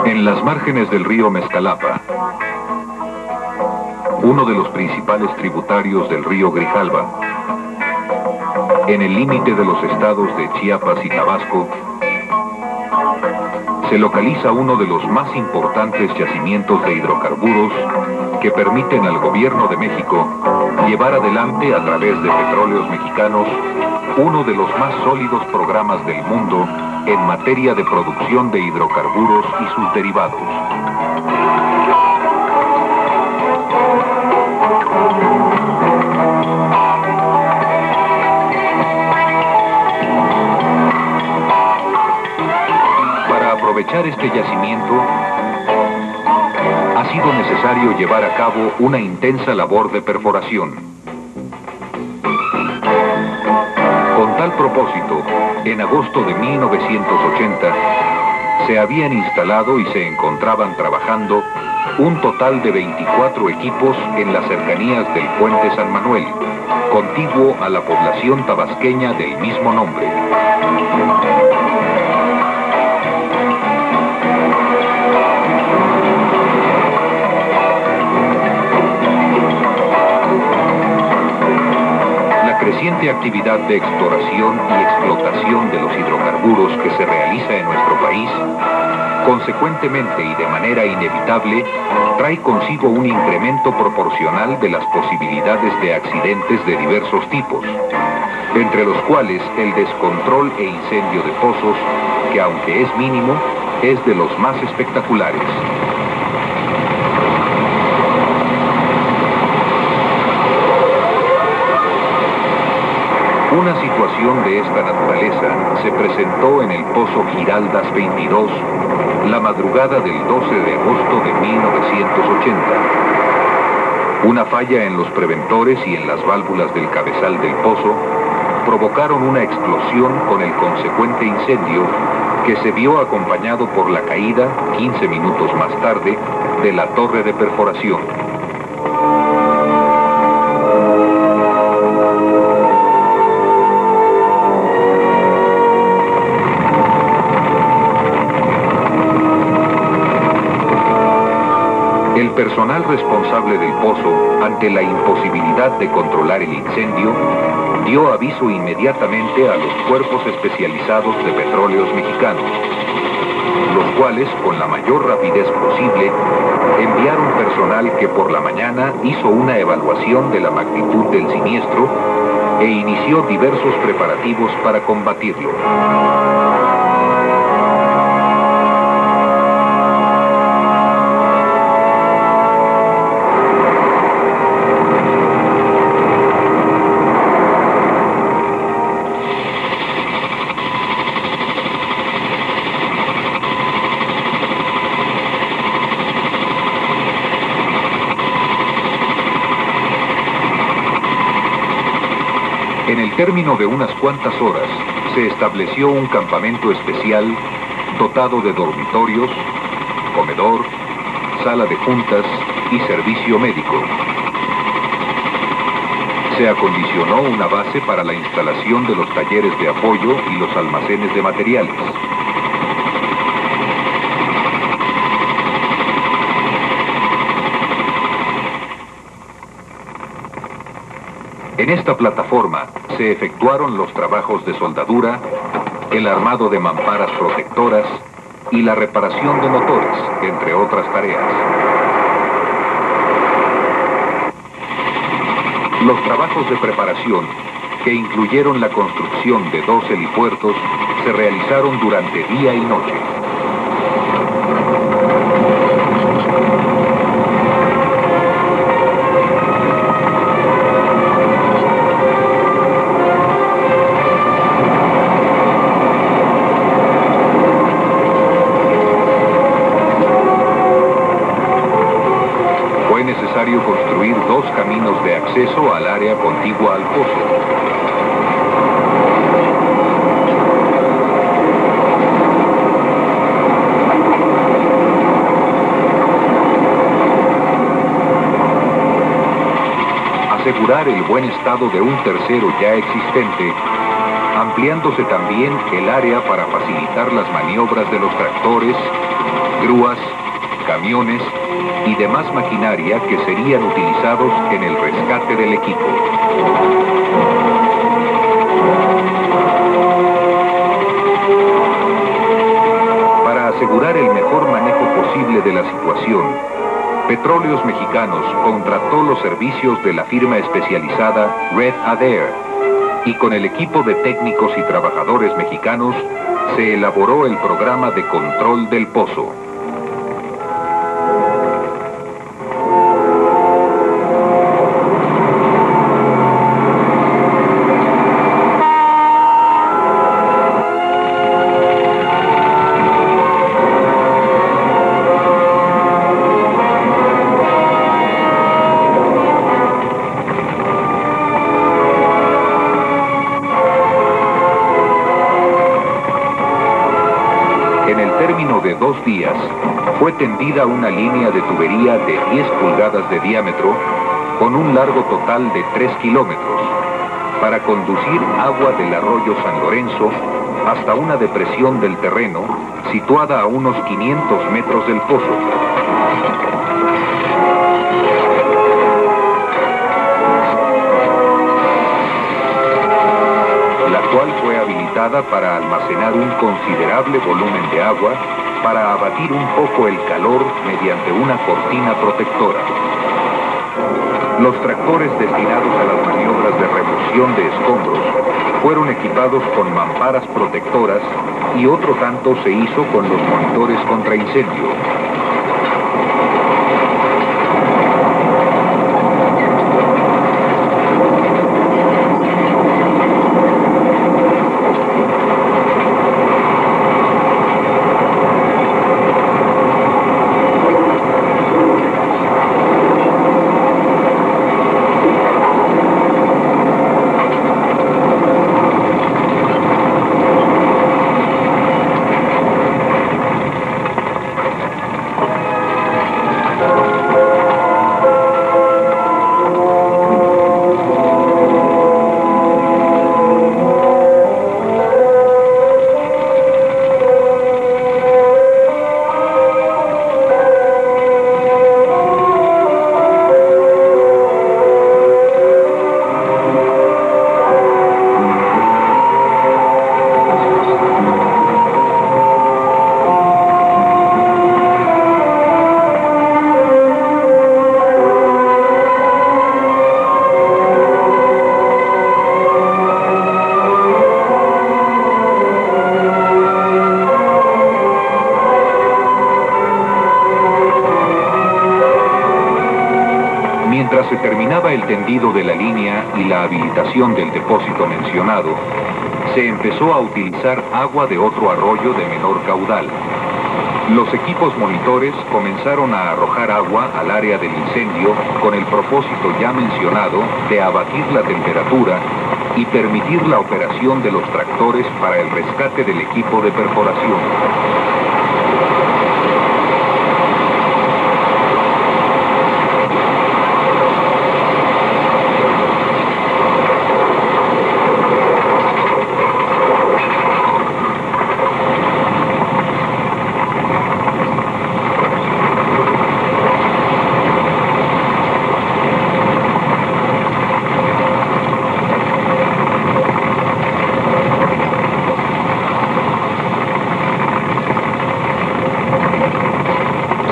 En las márgenes del río Mezcalapa, uno de los principales tributarios del río Grijalva, en el límite de los estados de Chiapas y Tabasco, se localiza uno de los más importantes yacimientos de hidrocarburos que permiten al gobierno de México llevar adelante a través de Petróleos Mexicanos uno de los más sólidos programas del mundo en materia de producción de hidrocarburos y sus derivados. Para aprovechar este yacimiento, ha sido necesario llevar a cabo una intensa labor de perforación. Con tal propósito, en agosto de 1980, se habían instalado y se encontraban trabajando un total de 24 equipos en las cercanías del Puente San Manuel, contiguo a la población tabasqueña del mismo nombre. La creciente actividad de exploración y explotación de los hidrocarburos que se realiza en nuestro país, consecuentemente y de manera inevitable, trae consigo un incremento proporcional de las posibilidades de accidentes de diversos tipos, entre los cuales el descontrol e incendio de pozos, que aunque es mínimo, es de los más espectaculares. Una situación de esta naturaleza se presentó en el Pozo Giraldas 22, la madrugada del 12 de agosto de 1980. Una falla en los preventores y en las válvulas del cabezal del pozo provocaron una explosión con el consecuente incendio que se vio acompañado por la caída, 15 minutos más tarde, de la torre de perforación. El personal responsable del pozo, ante la imposibilidad de controlar el incendio, dio aviso inmediatamente a los cuerpos especializados de Petróleos Mexicanos, los cuales, con la mayor rapidez posible, enviaron personal que por la mañana hizo una evaluación de la magnitud del siniestro e inició diversos preparativos para combatirlo. En el término de unas cuantas horas, se estableció un campamento especial dotado de dormitorios, comedor, sala de juntas y servicio médico. Se acondicionó una base para la instalación de los talleres de apoyo y los almacenes de materiales. En esta plataforma se efectuaron los trabajos de soldadura, el armado de mamparas protectoras y la reparación de motores, entre otras tareas. Los trabajos de preparación, que incluyeron la construcción de 2 helipuertos, se realizaron durante día y noche. Fue necesario construir 2 caminos de acceso al área contigua al pozo. Asegurar el buen estado de un tercero ya existente ampliándose también el área para facilitar las maniobras de los tractores, grúas, camiones y demás maquinaria que serían utilizados en el rescate del equipo. Para asegurar el mejor manejo posible de la situación, Petróleos Mexicanos contrató los servicios de la firma especializada Red Adair, y con el equipo de técnicos y trabajadores mexicanos se elaboró el programa de control del pozo. En el término de 2 días, fue tendida una línea de tubería de 10 pulgadas de diámetro con un largo total de 3 kilómetros para conducir agua del arroyo San Lorenzo hasta una depresión del terreno situada a unos 500 metros del pozo. La cual fue habilitada para almacenar un considerable volumen de agua para abatir un poco el calor mediante una cortina protectora. Los tractores destinados a las maniobras de remoción de escombros fueron equipados con mamparas protectoras y otro tanto se hizo con los monitores contra incendio. Mientras se terminaba el tendido de la línea y la habilitación del depósito mencionado, se empezó a utilizar agua de otro arroyo de menor caudal. Los equipos monitores comenzaron a arrojar agua al área del incendio con el propósito ya mencionado de abatir la temperatura y permitir la operación de los tractores para el rescate del equipo de perforación.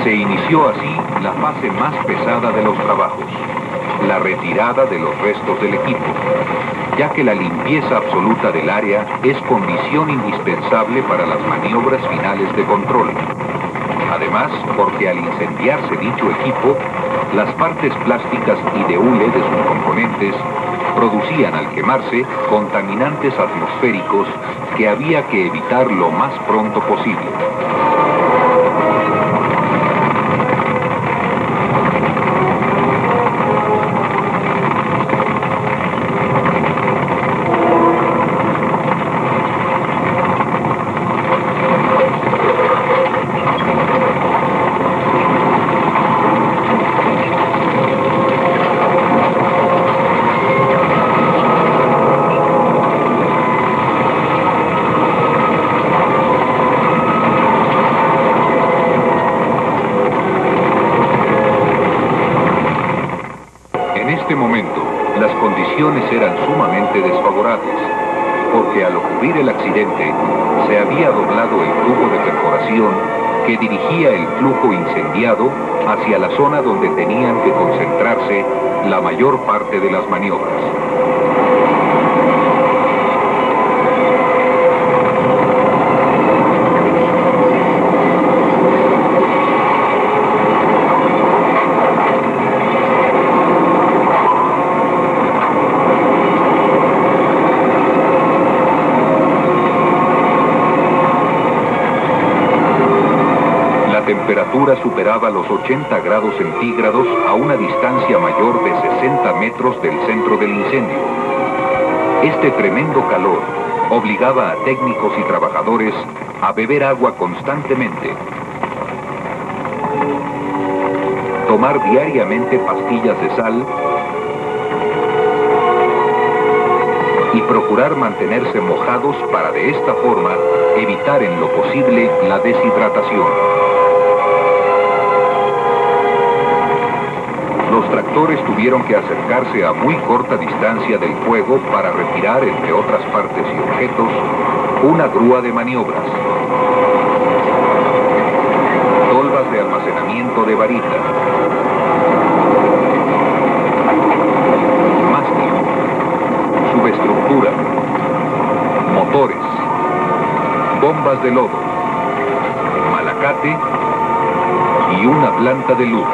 Se inició así la fase más pesada de los trabajos, la retirada de los restos del equipo, ya que la limpieza absoluta del área es condición indispensable para las maniobras finales de control. Además, porque al incendiarse dicho equipo, las partes plásticas y de hule de sus componentes producían al quemarse contaminantes atmosféricos que había que evitar lo más pronto posible. eran sumamente desfavorables, porque al ocurrir el accidente, se había doblado el tubo de perforación que dirigía el flujo incendiado hacia la zona donde tenían que concentrarse la mayor parte de las maniobras. La temperatura superaba los 80 grados centígrados a una distancia mayor de 60 metros del centro del incendio. Este tremendo calor obligaba a técnicos y trabajadores a beber agua constantemente, tomar diariamente pastillas de sal y procurar mantenerse mojados para de esta forma evitar en lo posible la deshidratación. Los tractores tuvieron que acercarse a muy corta distancia del fuego para retirar, entre otras partes y objetos, una grúa de maniobras, tolvas de almacenamiento de varita, mástil, subestructura, motores, bombas de lodo, malacate y una planta de luz.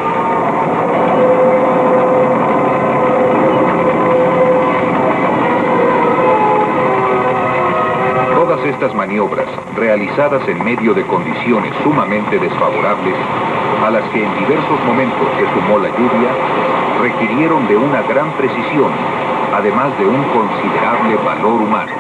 Todas estas maniobras, realizadas en medio de condiciones sumamente desfavorables, a las que en diversos momentos se sumó la lluvia, requirieron de una gran precisión, además de un considerable valor humano.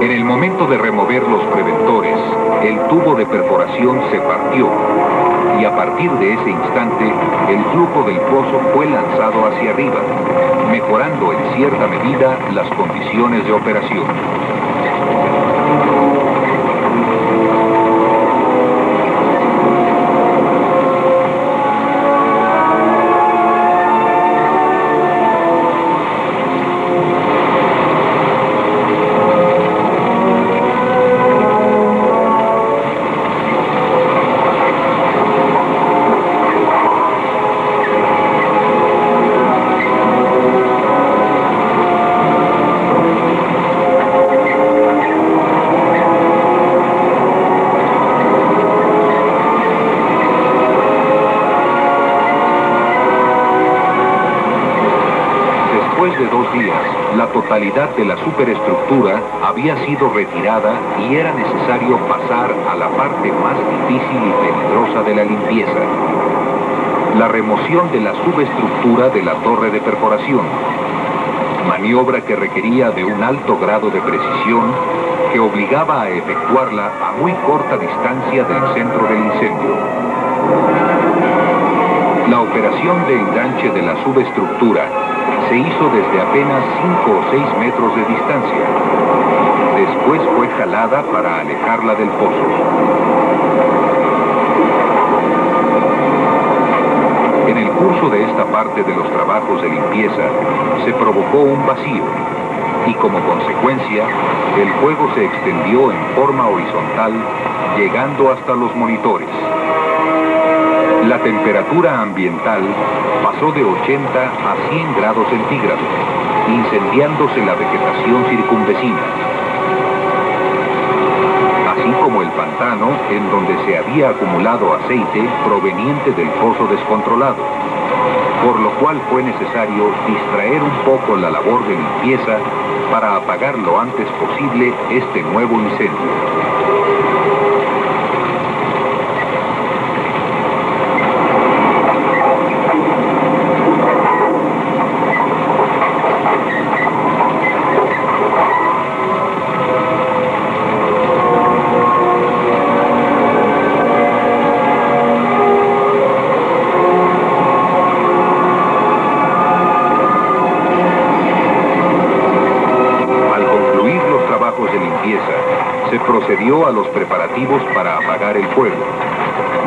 En el momento de remover los preventores, el tubo de perforación se partió y a partir de ese instante el flujo del pozo fue lanzado hacia arriba, mejorando en cierta medida las condiciones de operación. Después de 2 días, la totalidad de la superestructura había sido retirada y era necesario pasar a la parte más difícil y peligrosa de la limpieza: la remoción de la subestructura de la torre de perforación, maniobra que requería de un alto grado de precisión que obligaba a efectuarla a muy corta distancia del centro del incendio. La operación de enganche de la subestructura se hizo desde apenas 5 o 6 metros de distancia. Después fue jalada para alejarla del pozo. En el curso de esta parte de los trabajos de limpieza se provocó un vacío y como consecuencia el fuego se extendió en forma horizontal, llegando hasta los monitores. La temperatura ambiental pasó de 80 a 100 grados centígrados, incendiándose la vegetación circunvecina, así como el pantano en donde se había acumulado aceite proveniente del pozo descontrolado, por lo cual fue necesario distraer un poco la labor de limpieza para apagar lo antes posible este nuevo incendio. De limpieza, se procedió a los preparativos para apagar el fuego,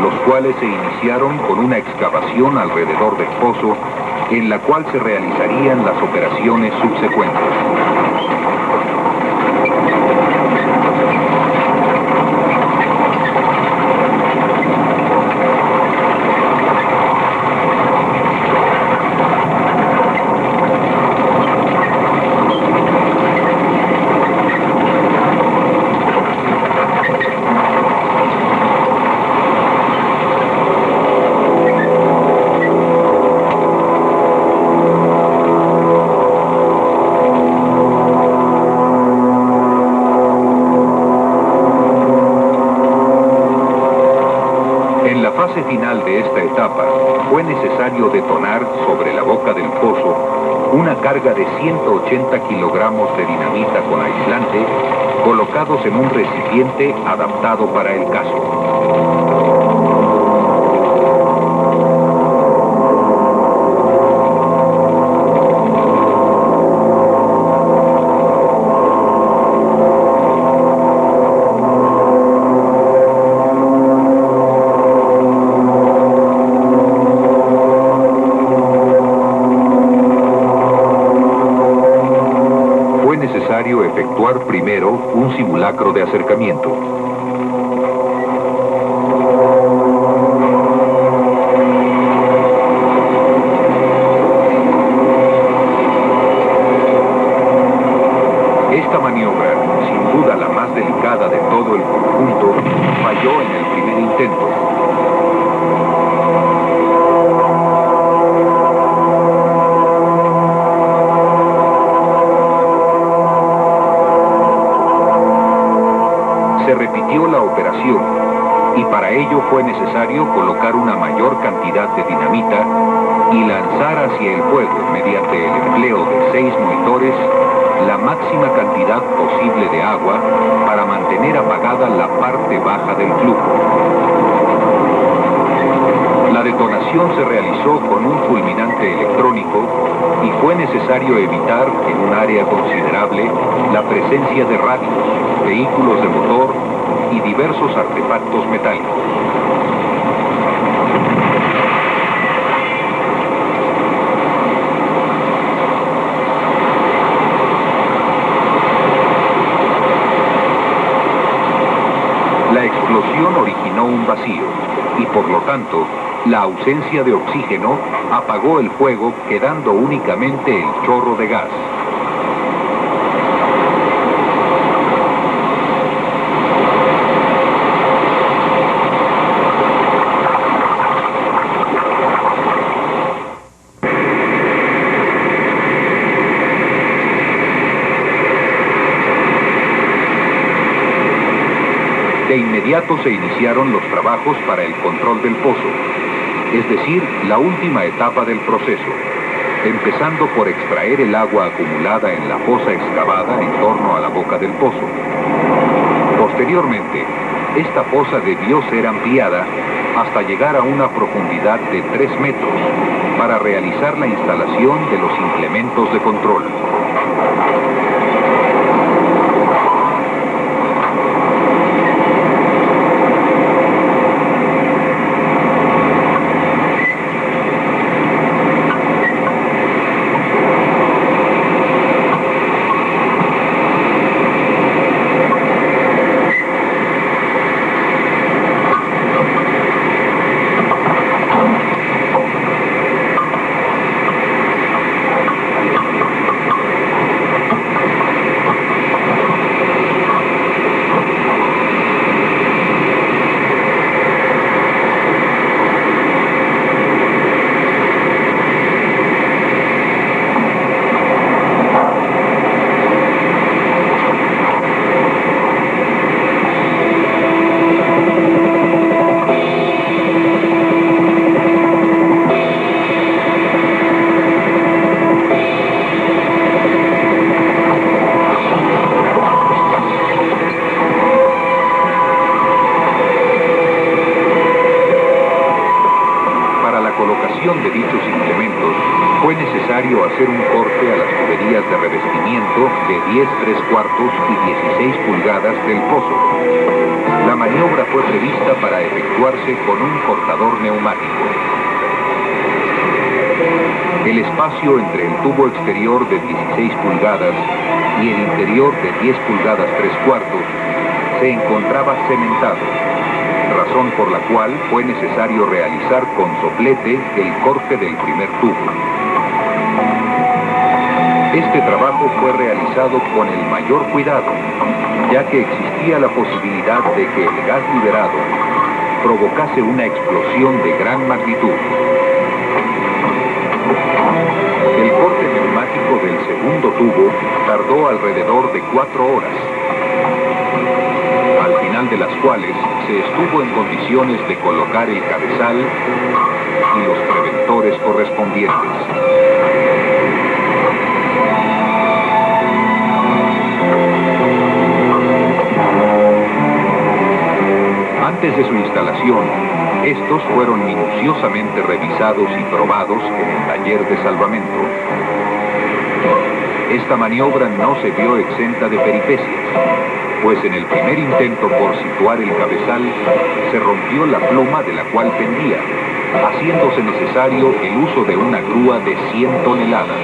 los cuales se iniciaron con una excavación alrededor del pozo, en la cual se realizarían las operaciones subsecuentes. Final de esta etapa, fue necesario detonar sobre la boca del pozo una carga de 180 kilogramos de dinamita con aislante colocados en un recipiente adaptado para el caso. Efectuar primero un simulacro de acercamiento. Esta maniobra, sin duda la más delicada de todo el conjunto, falló en el primer intento. Se repitió la operación y para ello fue necesario colocar una mayor cantidad de dinamita y lanzar hacia el fuego, mediante el empleo de 6 monitores, la máxima cantidad posible de agua para mantener apagada la parte baja del flujo. La detonación se realizó con un fulminante electrónico y fue necesario evitar en un área considerable la presencia de radios, vehículos de motor y diversos artefactos metálicos. La explosión originó un vacío y por lo tanto la ausencia de oxígeno apagó el fuego, quedando únicamente el chorro de gas. De inmediato se iniciaron los trabajos para el control del pozo, es decir, la última etapa del proceso, empezando por extraer el agua acumulada en la fosa excavada en torno a la boca del pozo. Posteriormente, esta fosa debió ser ampliada hasta llegar a una profundidad de 3 metros para realizar la instalación de los implementos de control. necesario hacer un corte a las tuberías de revestimiento de 10 3/4 y 16 pulgadas del pozo. La maniobra fue prevista para efectuarse con un cortador neumático. El espacio entre el tubo exterior de 16 pulgadas y el interior de 10 pulgadas 3/4 se encontraba cementado, razón por la cual fue necesario realizar con soplete el corte del primer tubo. Este trabajo fue realizado con el mayor cuidado, ya que existía la posibilidad de que el gas liberado provocase una explosión de gran magnitud. El corte neumático del segundo tubo tardó alrededor de 4 horas, al final de las cuales se estuvo en condiciones de colocar el cabezal y los preventores correspondientes. Antes de su instalación, estos fueron minuciosamente revisados y probados en el taller de salvamento. Esta maniobra no se vio exenta de peripecias, pues en el primer intento por situar el cabezal se rompió la pluma de la cual pendía, haciéndose necesario el uso de una grúa de 100 toneladas.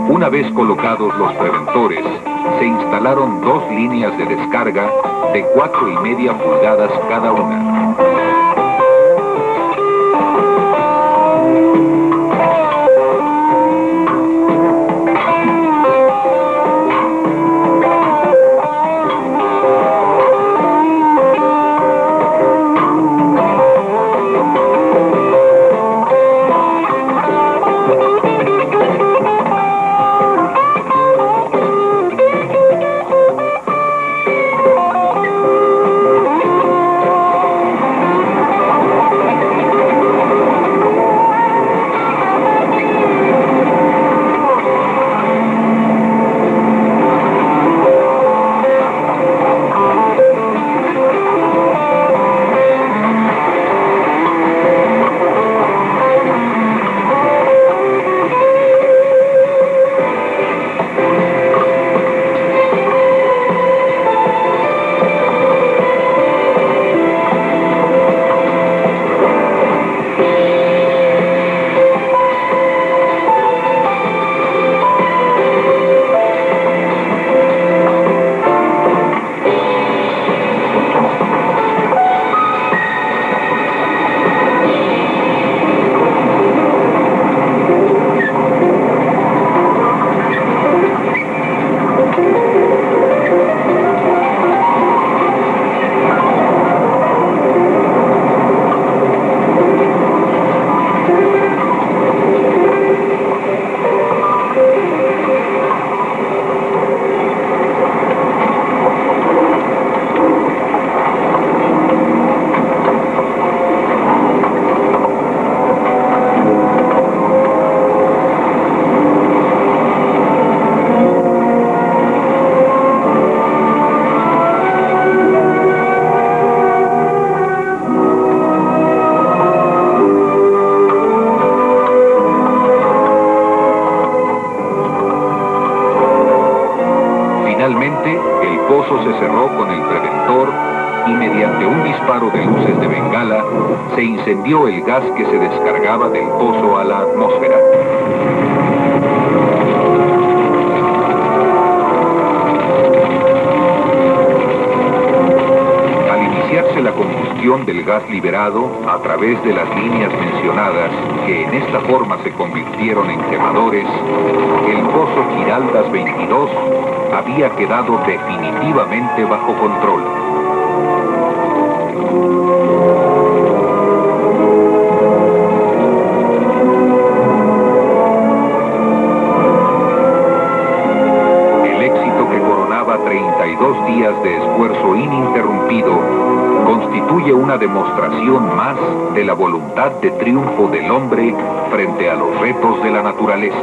Una vez colocados los preventores, se instalaron 2 líneas de descarga de 4,5 pulgadas cada una. Finalmente, el pozo se cerró con el preventor y mediante un disparo de luces de bengala se incendió el gas que se descargaba del pozo a la atmósfera. Al iniciarse la combustión distribución del gas liberado a través de las líneas mencionadas, que en esta forma se convirtieron en quemadores, el pozo Giraldas 22 había quedado definitivamente bajo control. El éxito que coronaba 32 días de esfuerzo ininterrumpido constituye una demostración más de la voluntad de triunfo del hombre frente a los retos de la naturaleza.